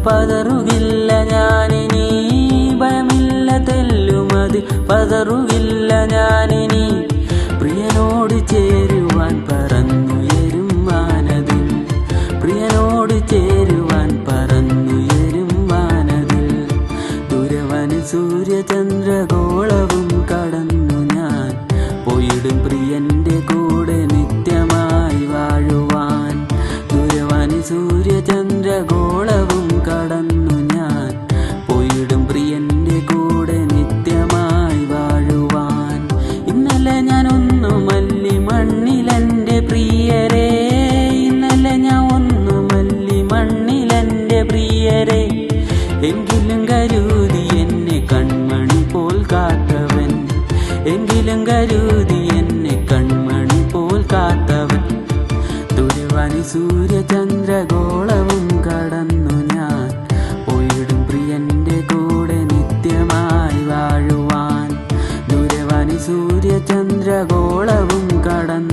പതറുകില്ല ഞാനിനി, ഭയമില്ല തെല്ലുമതിൽ പതറുകില്ല ഞാനിനി. പ്രിയനോട് ചേരുവാൻ പറന്നുയരും വാനതിൽ, പ്രിയനോട് ചേരുവാൻ പറന്നുയരും വാനതിൽ. ദൂരവന് സൂര്യചന്ദ്രഗോളവും കടന്നു ഞാൻ പോയിടും പ്രിയന്റെ കൂടെ നിത്യമായി വാഴുവാൻ. ദൂരവന് സൂര്യചന്ദ്രഗോളവും കടന്നു ഞാൻ പോയിടും പ്രിയന്റെ കൂടെ നിത്യമായി വാഴുവാൻ. ഇന്നലെ ഞാൻ ഒന്നു മല്ലി മണ്ണിലെന്റെ പ്രിയരെ, ഇന്നലെ ഞാൻ ഒന്നു മല്ലി മണ്ണിലെന്റെ പ്രിയരെ. എങ്കിലും കരുതി എന്നെ കൺമണി പോൽ കാത്തവൻ, എങ്കിലും കരുതി എന്നെ കൺമണി പോൽ കാത്തവൻ. ദൂരവന് സൂര്യചന്ദ്രഗോളവും കടന്നു ഞാൻ പോയിടും പ്രിയന്റെ കൂടെ നിത്യമായി വാഴുവാൻ. ദൂരവന് സൂര്യചന്ദ്രഗോളവും കടന്നു